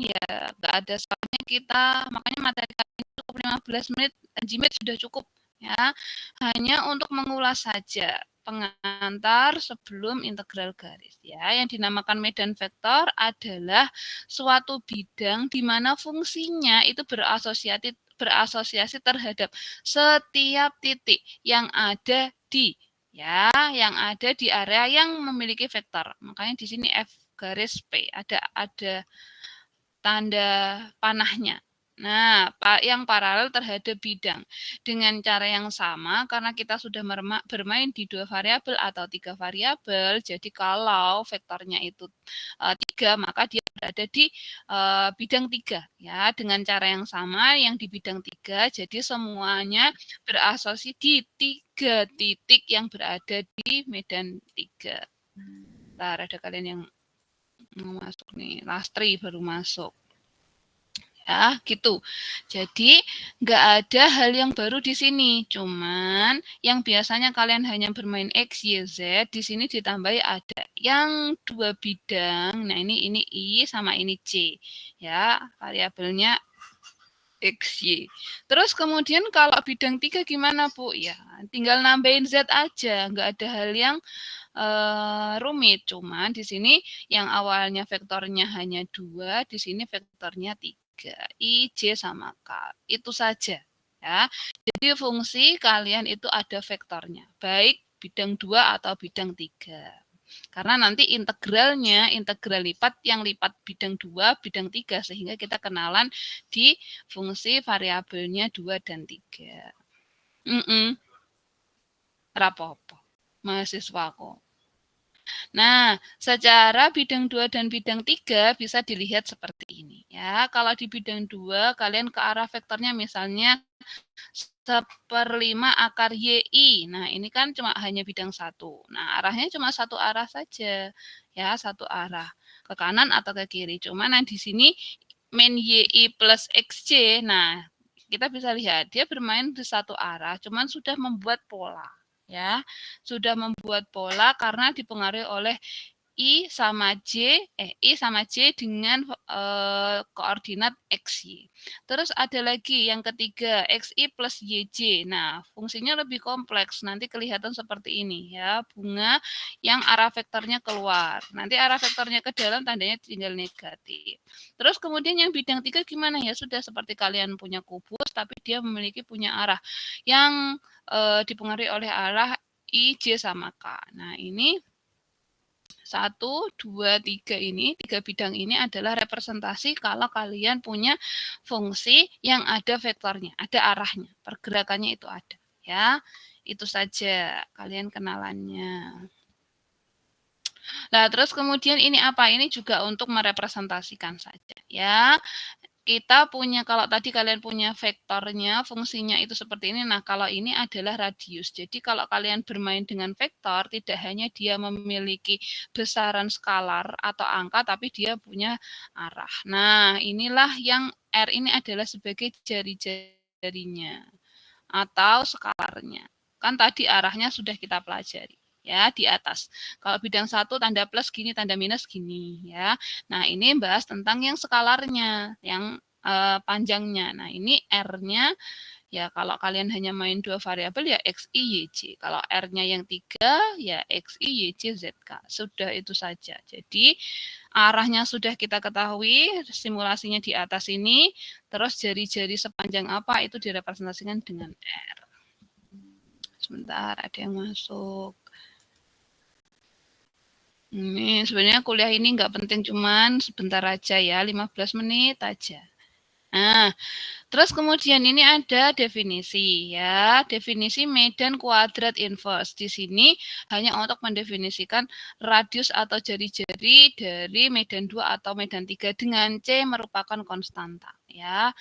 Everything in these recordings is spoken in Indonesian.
ya nggak ada salahnya kita, makanya materi kali ini cukup 15 menit, Jimit sudah cukup ya, hanya untuk mengulas saja pengantar sebelum integral garis ya. Yang dinamakan medan vektor adalah suatu bidang di mana fungsinya itu berasosiasi terhadap setiap titik yang ada di yang ada di area yang memiliki vektor. Makanya di sini F garis P ada tanda panahnya. Nah, yang paralel terhadap bidang. Dengan cara yang sama, karena kita sudah bermain di 2 variabel atau 3 variabel, jadi kalau vektornya itu 3, maka dia berada di bidang 3. Ya, dengan cara yang sama, yang di bidang 3, jadi semuanya berasosiasi di 3 titik yang berada di medan 3. Bentar, ada kalian yang mau masuk nih. Lastri baru masuk. Ya, gitu. Jadi, nggak ada hal yang baru di sini. Cuman, yang biasanya kalian hanya bermain X, Y, Z, di sini ditambahi ada yang 2 bidang. Nah, ini I sama ini C. Ya, variabelnya X, Y. Terus kemudian kalau bidang 3 gimana, Bu? Ya, tinggal nambahin Z aja. Nggak ada hal yang rumit. Cuman di sini yang awalnya vektornya hanya 2, di sini vektornya 3. I, J, sama K. Itu saja. Ya. Jadi fungsi kalian itu ada vektornya. Baik bidang 2 atau bidang 3. Karena nanti integralnya, integral lipat yang lipat bidang 2, bidang 3. Sehingga kita kenalan di fungsi variabelnya 2 dan 3. Rapopo. Mahasiswa kok. Nah, secara bidang 2 dan bidang 3 bisa dilihat seperti ini ya. Kalau di bidang 2 kalian ke arah vektornya misalnya 1/5 akar YI. Nah, ini kan cuma hanya bidang 1. Nah, arahnya cuma satu arah saja. Ya, satu arah. Ke kanan atau ke kiri. Cuma nah di sini min YI plus XJ. Nah, kita bisa lihat dia bermain di satu arah, cuman sudah membuat pola. Ya, sudah membuat pola karena dipengaruhi oleh I sama J dengan koordinat XY. Terus ada lagi yang ketiga, XI plus YJ. Nah, fungsinya lebih kompleks. Nanti kelihatan seperti ini ya, bunga yang arah vektornya keluar. Nanti arah vektornya ke dalam tandanya tinggal negatif. Terus kemudian yang bidang 3 gimana ya? Sudah seperti kalian punya kubus, tapi dia punya arah yang dipengaruhi oleh arah I, J, sama K. Nah, ini 1, 2, 3 ini, 3 bidang ini adalah representasi kalau kalian punya fungsi yang ada vektornya, ada arahnya, pergerakannya itu ada. Ya, itu saja kalian kenalannya. Nah, terus kemudian ini apa? Ini juga untuk merepresentasikan saja. Ya, kita punya, kalau tadi kalian punya vektornya, fungsinya itu seperti ini. Nah, kalau ini adalah radius. Jadi, kalau kalian bermain dengan vektor, tidak hanya dia memiliki besaran skalar atau angka, tapi dia punya arah. Nah, inilah yang R ini adalah sebagai jari-jarinya atau skalarnya. Kan tadi arahnya sudah kita pelajari ya di atas. Kalau bidang 1 tanda plus gini, tanda minus gini ya. Nah, ini bahas tentang yang skalarnya, yang panjangnya. Nah, ini R-nya ya kalau kalian hanya main 2 variabel ya X, Y, Y, Kalau R-nya yang 3 ya X, Y, Z, K. Sudah itu saja. Jadi arahnya sudah kita ketahui, simulasinya di atas ini, terus jari-jari sepanjang apa itu direpresentasikan dengan R. Sebentar, ada yang masuk. Ini sebenarnya kuliah ini nggak penting, cuman sebentar aja ya, 15 menit aja. Nah, terus kemudian ini ada definisi ya, definisi medan kuadrat inverse. Di sini hanya untuk mendefinisikan radius atau jari-jari dari medan 2 atau medan 3 dengan C merupakan konstanta ya.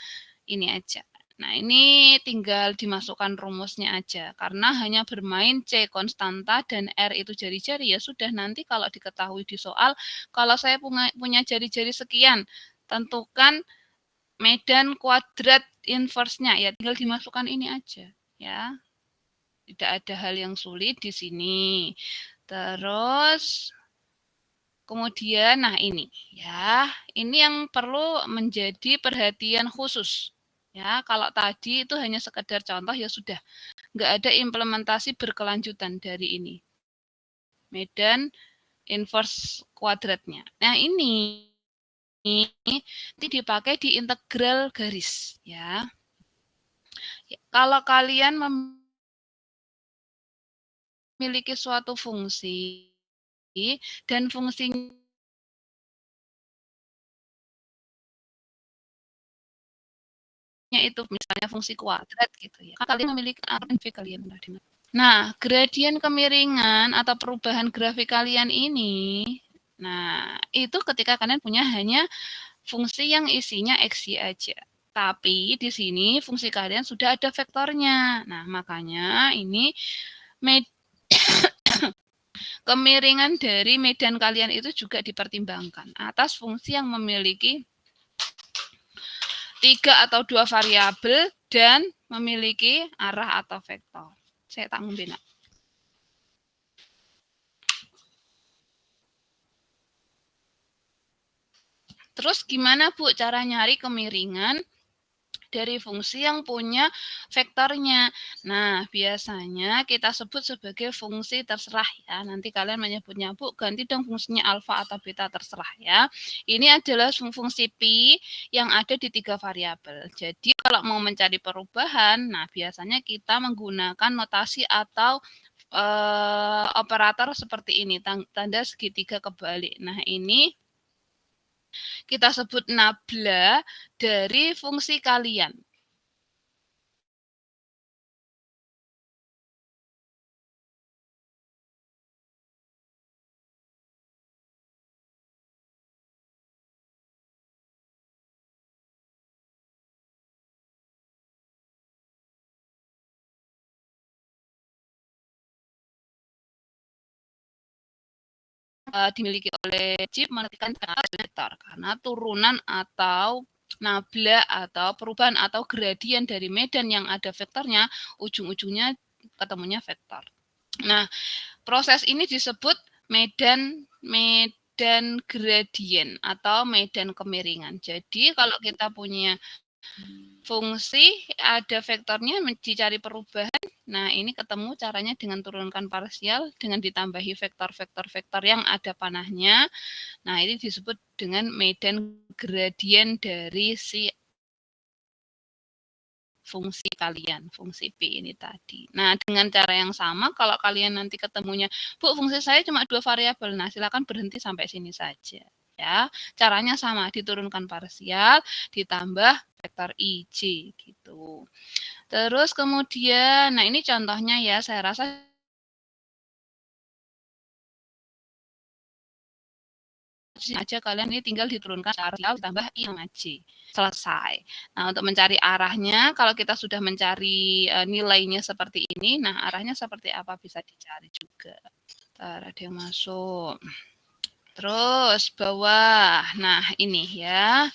Ini aja. Nah, ini tinggal dimasukkan rumusnya aja. Karena hanya bermain C konstanta dan R itu jari-jari, ya sudah nanti kalau diketahui di soal, kalau saya punya jari-jari sekian, tentukan medan kuadrat inverse-nya. Ya tinggal dimasukkan ini aja. Ya, tidak ada hal yang sulit di sini. Terus Kemudian, nah ini ya, ini yang perlu menjadi perhatian khusus. Ya, kalau tadi itu hanya sekedar contoh ya sudah, nggak ada implementasi berkelanjutan dari ini. Medan inverse kuadratnya. Nah, ini dipakai di integral garis ya. Kalau kalian memiliki suatu fungsi dan fungsinya itu misalnya fungsi kuadrat gitu ya. Kalian memiliki grafik kalian. Nah, gradien kemiringan atau perubahan grafik kalian ini, nah itu ketika kalian punya hanya fungsi yang isinya x, y aja. Tapi di sini fungsi kalian sudah ada vektornya. Nah, makanya ini kemiringan dari medan kalian itu juga dipertimbangkan atas fungsi yang memiliki 3 atau 2 variabel dan memiliki arah atau vektor. Saya tak membina. Terus gimana Bu cara nyari kemiringan dari fungsi yang punya vektornya? Nah, biasanya kita sebut sebagai fungsi terserah ya. Nanti kalian menyebutnya, Bu, ganti dong fungsinya alfa atau beta terserah ya. Ini adalah fungsi pi yang ada di 3 variabel. Jadi kalau mau mencari perubahan, nah biasanya kita menggunakan notasi atau operator seperti ini, tanda segitiga kebalik. Nah, ini kita sebut nabla dari fungsi kalian. Dimiliki oleh chip menentukan vektor karena turunan atau nabla atau perubahan atau gradien dari medan yang ada vektornya ujung-ujungnya ketemunya vektor. Nah, proses ini disebut medan gradien atau medan kemiringan. Jadi kalau kita punya fungsi ada vektornya dicari perubahan. Nah, ini ketemu caranya dengan turunkan parsial dengan ditambahi vektor-vektor yang ada panahnya. Nah, ini disebut dengan medan gradien dari si fungsi kalian, fungsi P ini tadi. Nah, dengan cara yang sama, kalau kalian nanti ketemunya, Bu, fungsi saya cuma 2 variabel, nah silakan berhenti sampai sini saja. Ya, caranya sama, diturunkan parsial, ditambah vektor IJ gitu. Terus kemudian, nah ini contohnya ya, saya rasa aja kalian ini tinggal diturunkan parsial tambah I sama J. Selesai. Nah, untuk mencari arahnya, kalau kita sudah mencari nilainya seperti ini, nah arahnya seperti apa bisa dicari juga. Ntar ada yang masuk. Terus bawah. Nah, ini ya.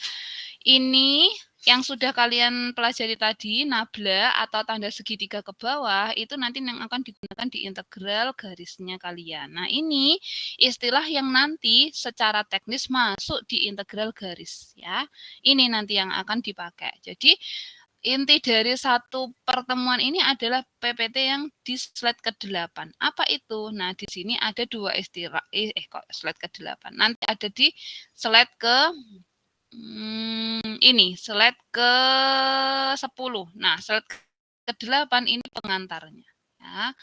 Ini yang sudah kalian pelajari tadi, nabla atau tanda segitiga ke bawah, itu nanti yang akan digunakan di integral garisnya kalian. Nah, ini istilah yang nanti secara teknis masuk di integral garis. Ya, ini nanti yang akan dipakai. Jadi, inti dari satu pertemuan ini adalah PPT yang di slide ke-8. Apa itu? Nah, di sini ada 2 istilah. Kok slide ke-8? Nanti ada di slide ke ini slide ke-10. Nah, slide ke-8 ini pengantarnya. Ya,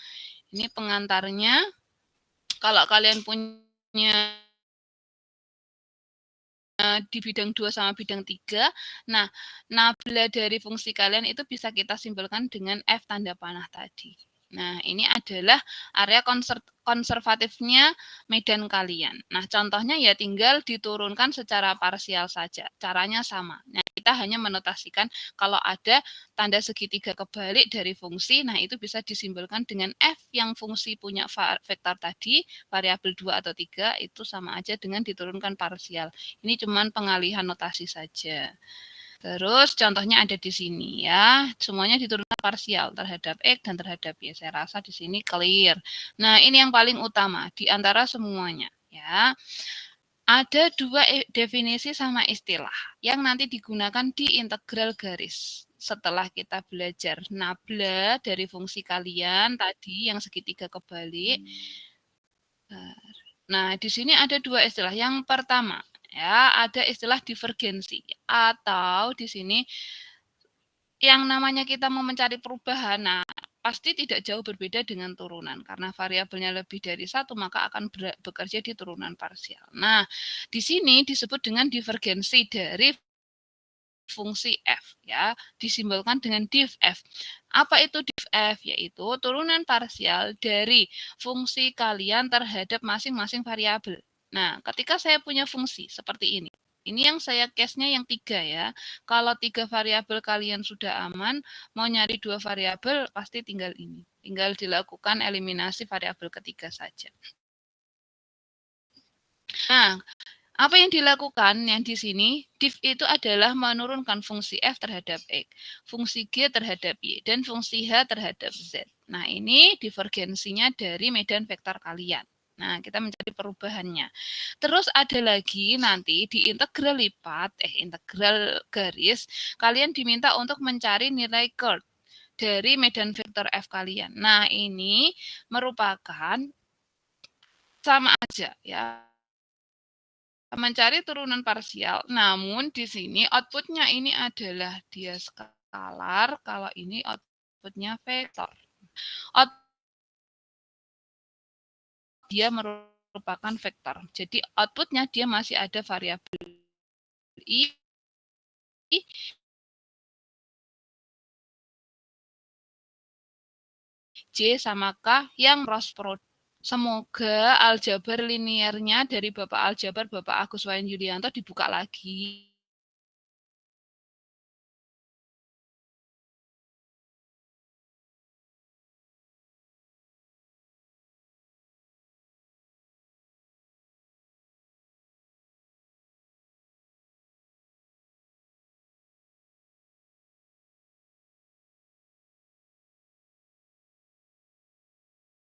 ini pengantarnya. Kalau kalian punya di bidang 2 sama bidang 3, nah, nabla dari fungsi kalian itu bisa kita simpulkan dengan F tanda panah tadi. Nah, ini adalah area konservatifnya medan kalian. Nah, contohnya ya tinggal diturunkan secara parsial saja. Caranya sama. Nah, kita hanya menotasikan kalau ada tanda segitiga kebalik dari fungsi, nah itu bisa disimbolkan dengan F yang fungsi punya vektor tadi, variabel 2 atau 3, itu sama aja dengan diturunkan parsial. Ini cuman pengalihan notasi saja. Terus contohnya ada di sini ya. Semuanya diturunkan parsial terhadap X dan terhadap Y. Saya rasa di sini clear. Nah, ini yang paling utama di antara semuanya ya. Ada dua definisi sama istilah yang nanti digunakan di integral garis. Setelah kita belajar nabla dari fungsi kalian tadi yang segitiga kebalik. Nah, di sini ada dua istilah. Yang pertama, ya, ada istilah divergensi atau di sini yang namanya kita mau mencari perubahan. Nah, pasti tidak jauh berbeda dengan turunan. Karena variabelnya lebih dari satu, maka akan bekerja di turunan parsial. Nah, di sini disebut dengan divergensi dari fungsi f, ya, disimbolkan dengan div f. Apa itu div f? Yaitu turunan parsial dari fungsi kalian terhadap masing-masing variabel. Nah, ketika saya punya fungsi seperti ini yang saya case-nya yang 3 ya. Kalau 3 variabel kalian sudah aman, mau nyari 2 variabel pasti tinggal ini. Tinggal dilakukan eliminasi variabel ketiga saja. Nah, apa yang dilakukan yang di sini, div itu adalah menurunkan fungsi f terhadap x, fungsi g terhadap y, dan fungsi h terhadap z. Nah, ini divergensinya dari medan vektor kalian. Nah, kita mencari perubahannya. Terus ada lagi nanti di integral lipat, integral garis, kalian diminta untuk mencari nilai curl dari medan vektor f kalian. Nah, ini merupakan sama aja ya, mencari turunan parsial, namun di sini outputnya ini adalah dia skalar, kalau ini outputnya vektor. Dia merupakan vektor. Jadi outputnya dia masih ada variabel i, j sama k yang cross product. Semoga aljabar linearnya dari Bapak Aljabar, Bapak Agus Wayan Yulianto dibuka lagi.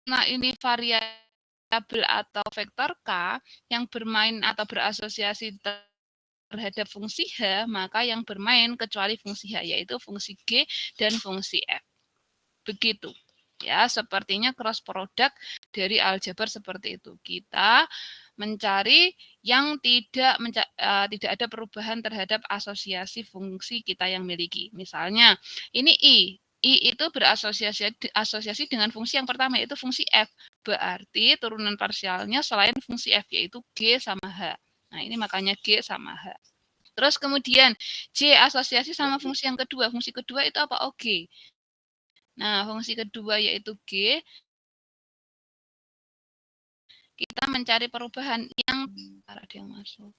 Nah, ini variabel atau vektor K yang bermain atau berasosiasi terhadap fungsi H, maka yang bermain kecuali fungsi H, yaitu fungsi G dan fungsi F. Begitu. Ya, sepertinya cross product dari aljabar seperti itu. Kita mencari yang tidak ada perubahan terhadap asosiasi fungsi kita yang miliki. Misalnya, ini I. I itu berasosiasi dengan fungsi yang pertama, yaitu fungsi F. Berarti turunan parsialnya selain fungsi F, yaitu G sama H. Nah, ini makanya G sama H. Terus kemudian J asosiasi sama fungsi yang kedua. Fungsi kedua itu apa? Oh, G. Nah, fungsi kedua yaitu G. Kita mencari perubahan yang ada yang masuk.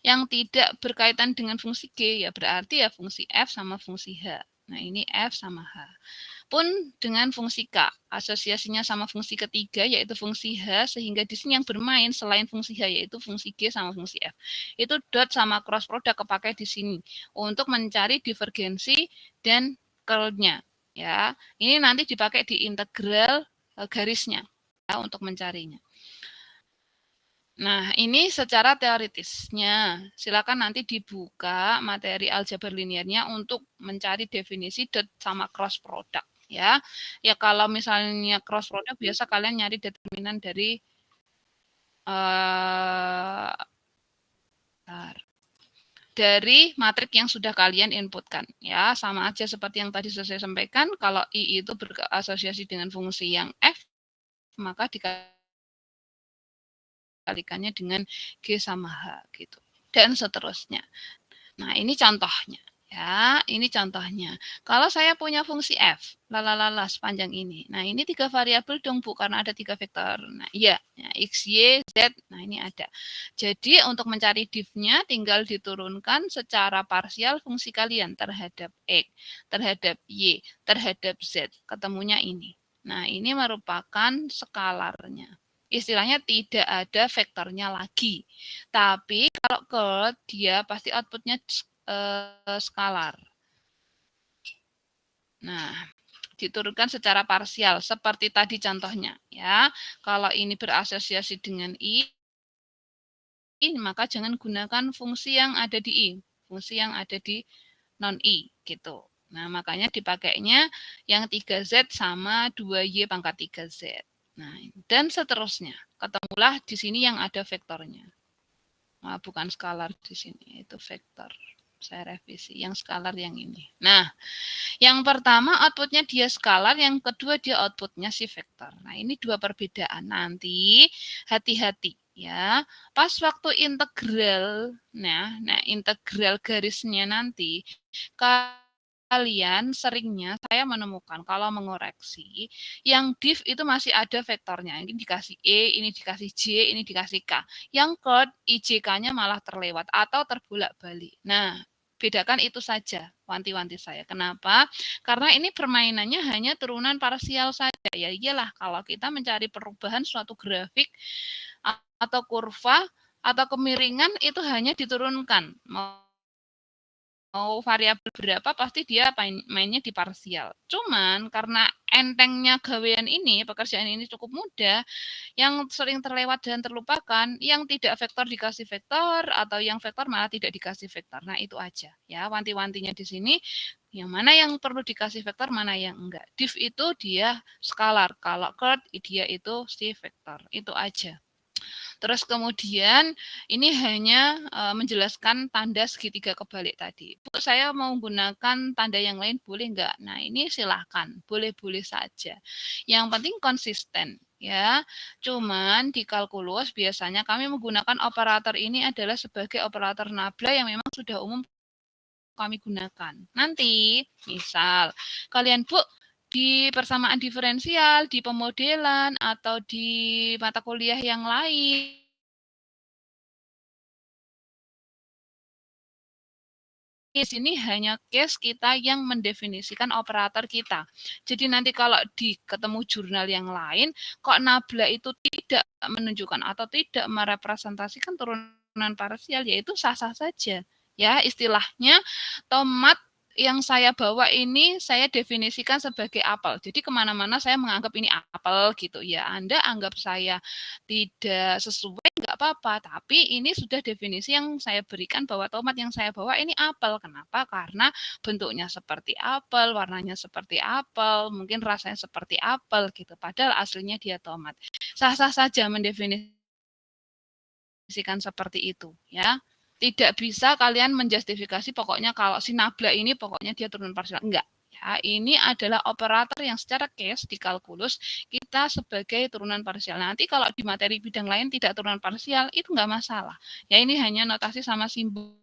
Yang tidak berkaitan dengan fungsi G, ya berarti ya fungsi F sama fungsi H. Nah, ini F sama H. Pun dengan fungsi K, asosiasinya sama fungsi ketiga, yaitu fungsi H, sehingga di sini yang bermain selain fungsi H, yaitu fungsi G sama fungsi F. Itu dot sama cross product kepakai di sini, untuk mencari divergensi dan curl-nya. Ya, ini nanti dipakai di integral garisnya, ya, untuk mencarinya. Nah, ini secara teoritisnya. Silakan nanti dibuka materi aljabar linearnya untuk mencari definisi dot sama cross product, ya. Ya kalau misalnya cross product biasa kalian nyari determinan dari dari matrik yang sudah kalian inputkan, ya. Sama aja seperti yang tadi saya sampaikan, kalau I itu berasosiasi dengan fungsi yang F, maka dikalikannya dengan G sama H gitu. Dan seterusnya. Nah, ini contohnya. Ya, ini contohnya. Kalau saya punya fungsi f, lalalala sepanjang ini. Nah, ini 3 variabel dong, Bu, karena ada 3 vektor. Nah, iya, ya, x, y, z. Nah, ini ada. Jadi, untuk mencari div-nya tinggal diturunkan secara parsial fungsi kalian terhadap x, terhadap y, terhadap z. Ketemunya ini. Nah, ini merupakan skalarnya. Istilahnya tidak ada vektornya lagi. Tapi kalau curl, dia pasti outputnya skalar. Nah, diturunkan secara parsial seperti tadi contohnya, ya. Kalau ini berasosiasi dengan I, maka jangan gunakan fungsi yang ada di I, fungsi yang ada di non-I, gitu. Nah, makanya dipakainya yang 3Z sama 2Y pangkat 3Z. Nah, dan seterusnya. Ketemulah di sini yang ada vektornya. Nah, bukan skalar di sini, itu vektor. Saya revisi, yang skalar yang ini. Nah, yang pertama outputnya dia skalar, yang kedua dia outputnya si vektor. Nah, ini dua perbedaan. Nanti hati-hati ya. Pas waktu integral, nah integral garisnya nanti kalian seringnya saya menemukan kalau mengoreksi yang div itu masih ada vektornya. Ini dikasih E, ini dikasih J, ini dikasih K. Yang chord IJK-nya malah terlewat atau terbolak-balik. Nah, bedakan itu saja, wanti-wanti saya. Kenapa? Karena ini permainannya hanya turunan parsial saja. Ya iyalah, kalau kita mencari perubahan suatu grafik atau kurva atau kemiringan itu hanya diturunkan. Mau variabel berapa pasti dia mainnya di parsial. Cuman karena entengnya gawean ini, pekerjaan ini cukup mudah, yang sering terlewat dan terlupakan, yang tidak vektor dikasih vektor, atau yang vektor malah tidak dikasih vektor. Nah, itu aja. Ya, wanti-wantinya di sini, yang mana yang perlu dikasih vektor, mana yang enggak. Div itu dia skalar, kalau chord dia itu si vektor. Itu aja. Terus kemudian ini hanya menjelaskan tanda segitiga kebalik tadi. Bu, saya mau gunakan tanda yang lain boleh enggak? Nah, ini silahkan, boleh-boleh saja. Yang penting konsisten ya. Cuman di kalkulus biasanya kami menggunakan operator ini adalah sebagai operator nabla yang memang sudah umum kami gunakan. Nanti, misal kalian Bu di persamaan diferensial, di pemodelan atau di mata kuliah yang lain di sini hanya case kita yang mendefinisikan operator kita. Jadi nanti kalau di ketemu jurnal yang lain, kok nabla itu tidak menunjukkan atau tidak merepresentasikan turunan parsial, yaitu sah-sah saja. Ya, istilahnya tomat yang saya bawa ini saya definisikan sebagai apel. Jadi kemana-mana saya menganggap ini apel gitu ya. Anda anggap saya tidak sesuai nggak apa-apa. Tapi ini sudah definisi yang saya berikan bahwa tomat yang saya bawa ini apel. Kenapa? Karena bentuknya seperti apel, warnanya seperti apel, mungkin rasanya seperti apel gitu. Padahal aslinya dia tomat. Sah-sah saja mendefinisikan seperti itu ya. Tidak bisa kalian menjustifikasi pokoknya kalau si nabla ini pokoknya dia turun parsial. Enggak. Ya, ini adalah operator yang secara case di kalkulus kita sebagai turunan parsial. Nanti kalau di materi bidang lain tidak turunan parsial, itu enggak masalah. Ya, ini hanya notasi sama simbol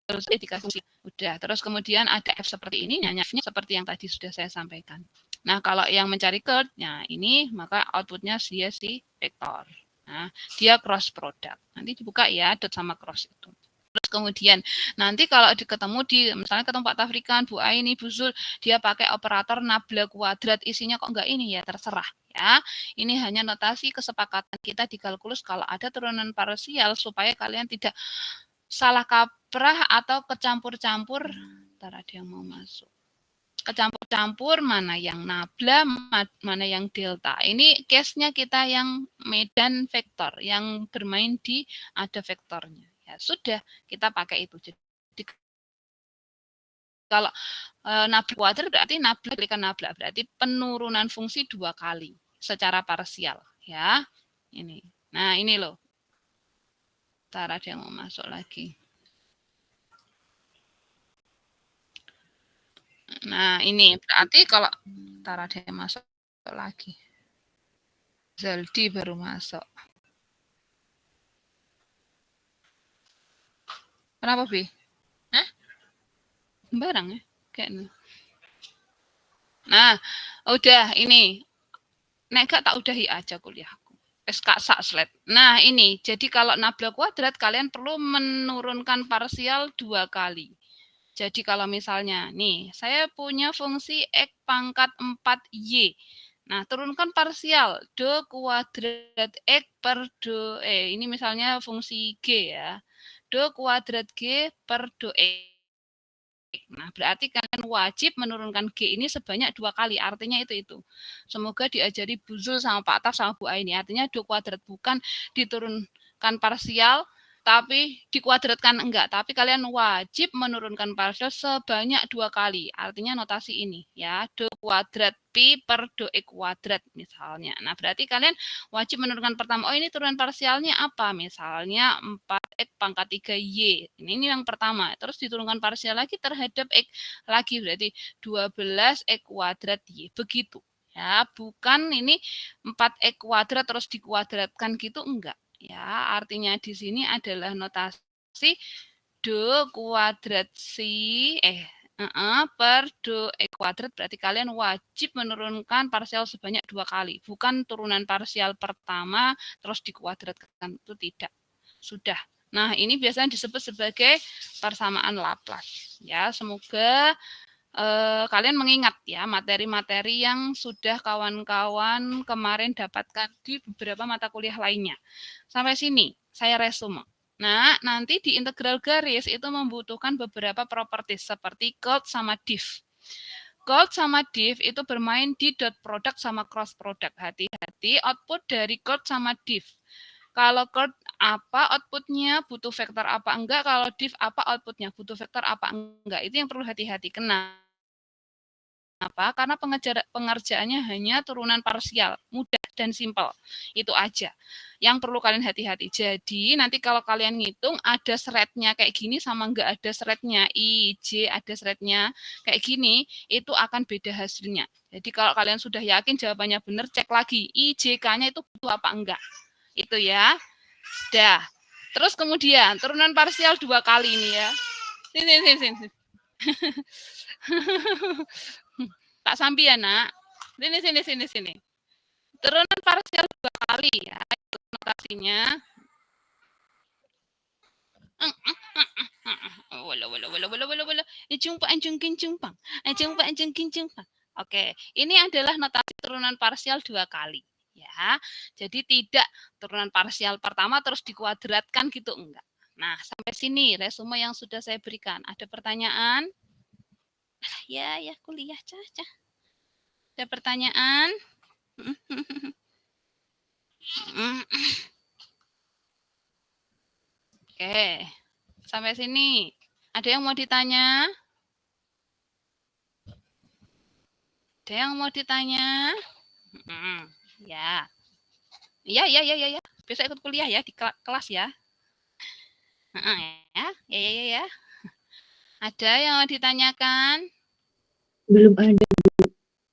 terus dikasih udah. Terus kemudian ada F seperti ini, nyanyinya seperti yang tadi sudah saya sampaikan. Nah, kalau yang mencari chord, nah ini maka outputnya dia si vektor. Nah, dia cross product. Nanti dibuka ya, dot sama cross itu. Terus kemudian nanti kalau ketemu di misalnya ketemu Pak Tafrikan, Bu Aini, Bu Zul, dia pakai operator nabla kuadrat, isinya kok enggak ini ya terserah ya. Ini hanya notasi kesepakatan kita di kalkulus kalau ada turunan parsial supaya kalian tidak salah kaprah atau kecampur-campur. Ntar ada yang mau masuk. Kecampur-campur mana yang nabla, mana yang delta. Ini case-nya kita yang medan vektor, yang bermain di ada vektornya. Ya sudah, kita pakai itu. Jadi kalau nabla kuadrat berarti nabla berikan nabla, berarti penurunan fungsi 2 kali secara parsial. Ya, ini. Nah, ini loh. Ntar ada yang mau masuk lagi. Nah, ini berarti kalau ntar ada yang masuk lagi. Zaldi baru masuk. Kenapa, Bi? Hah? Barang ya? Kayaknya. Nah, udah ini. Nek gak tak udahi aja kuliahku. SK Sakslet. Nah, ini. Jadi kalau nabla kuadrat, kalian perlu menurunkan parsial 2 kali. Jadi kalau misalnya, nih, saya punya fungsi X pangkat 4Y. Nah, turunkan parsial. Do kuadrat X per do, ini misalnya fungsi G ya. Do kuadrat G per do X. Nah, berarti kalian wajib menurunkan G ini sebanyak 2 kali, artinya itu. Semoga diajari Bu Zul sama Pak Taf sama Bu Aini, artinya 2 kuadrat, bukan diturunkan parsial, tapi dikuadratkan enggak, tapi kalian wajib menurunkan parsial sebanyak 2 kali, artinya notasi ini, ya, do kuadrat Pi per do X kuadrat, misalnya. Nah, berarti kalian wajib menurunkan pertama, oh ini turunan parsialnya apa? Misalnya 4X pangkat 3Y. Ini yang pertama. Terus diturunkan parsial lagi terhadap X lagi. Berarti 12X kuadrat Y. Begitu. Ya, bukan ini 4X kuadrat terus dikuadratkan gitu, enggak. Ya, artinya di sini adalah notasi do kuadrat per do X kuadrat, berarti kalian wajib menurunkan parsial sebanyak 2 kali. Bukan turunan parsial pertama terus dikuadratkan, itu tidak. Sudah. Nah, ini biasanya disebut sebagai persamaan Laplace. Ya, semoga kalian mengingat ya materi-materi yang sudah kawan-kawan kemarin dapatkan di beberapa mata kuliah lainnya. Sampai sini saya resume. Nah, nanti di integral garis itu membutuhkan beberapa properti seperti curl sama div. Curl sama div itu bermain di dot product sama cross product. Hati-hati output dari curl sama div. Kalau curl apa outputnya, butuh vektor apa enggak, kalau div apa outputnya, butuh vektor apa enggak. Itu yang perlu hati-hati. Kenapa? Karena pengerjaannya hanya turunan parsial, mudah dan simpel. Itu aja yang perlu kalian hati-hati. Jadi nanti kalau kalian ngitung ada thread-nya kayak gini sama enggak ada thread-nya, I, J ada thread-nya kayak gini, itu akan beda hasilnya. Jadi kalau kalian sudah yakin jawabannya benar, cek lagi I, J, K-nya itu butuh apa enggak. Itu ya. Dah. Terus kemudian turunan parsial 2 kali ini ya. Sini. Tak sampai ya, Nak. Sini. Turunan parsial 2 kali ya. Itu notasinya. Wala. Jumpa. Oke, ini adalah notasi turunan parsial 2 kali. Ya, jadi tidak turunan parsial pertama terus dikuadratkan gitu, enggak. Nah, sampai sini resume yang sudah saya berikan. Ada pertanyaan? Ya, kuliah caca. Ada pertanyaan? Oke, sampai sini. Ada yang mau ditanya? Ada yang mau ditanya? Ya. Ya. Besok ikut kuliah ya di kelas ya. Ya. Ada yang mau ditanyakan? Belum ada.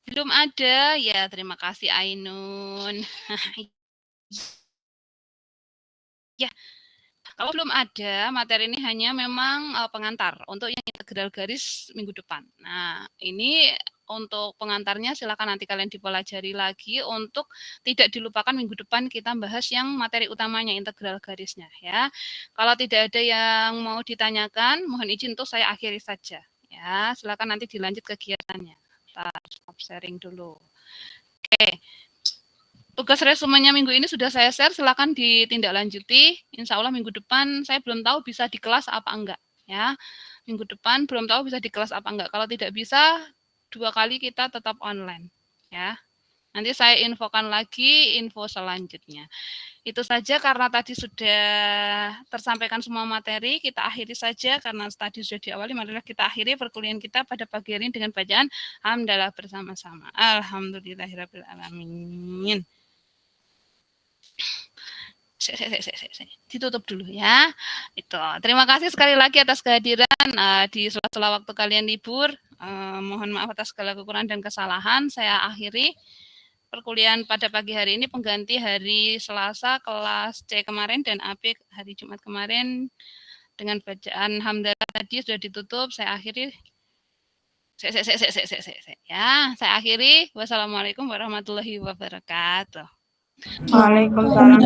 Belum ada? Ya, terima kasih Ainun. Ya, kalau belum ada, materi ini hanya memang pengantar untuk yang integral garis minggu depan. Nah, ini untuk pengantarnya silakan nanti kalian dipelajari lagi untuk tidak dilupakan minggu depan kita bahas yang materi utamanya integral garisnya ya. Kalau tidak ada yang mau ditanyakan, mohon izin untuk saya akhiri saja ya. Silakan nanti dilanjut kegiatannya. Stop sharing dulu. Oke. Tugas resumenya minggu ini sudah saya share, silakan ditindaklanjuti. Insya Allah minggu depan saya belum tahu bisa di kelas apa enggak ya. Minggu depan belum tahu bisa di kelas apa enggak. Kalau tidak bisa 2 kali kita tetap online ya. Nanti saya infokan lagi info selanjutnya. Itu saja karena tadi sudah tersampaikan semua materi, kita akhiri saja karena tadi sudah diawali. Marilah kita akhiri perkuliahan kita pada pagi hari ini dengan bacaan Alhamdulillah bersama-sama. Alhamdulillahirabbil alamin. Ditutup dulu ya. Itu. Terima kasih sekali lagi atas kehadiran di sela-sela waktu kalian libur. Mohon maaf atas segala kekurangan dan kesalahan. Saya akhiri perkuliahan pada pagi hari ini pengganti hari Selasa kelas C kemarin dan AB hari Jumat kemarin dengan bacaan hamdalah tadi sudah ditutup. Saya akhiri. Ya, saya akhiri. Wassalamualaikum warahmatullahi wabarakatuh. Waalaikumsalam.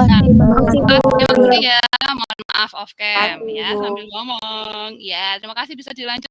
Terima kasih ya, mohon maaf off cam ya sambil ngomong ya. Terima kasih bisa dilanjut.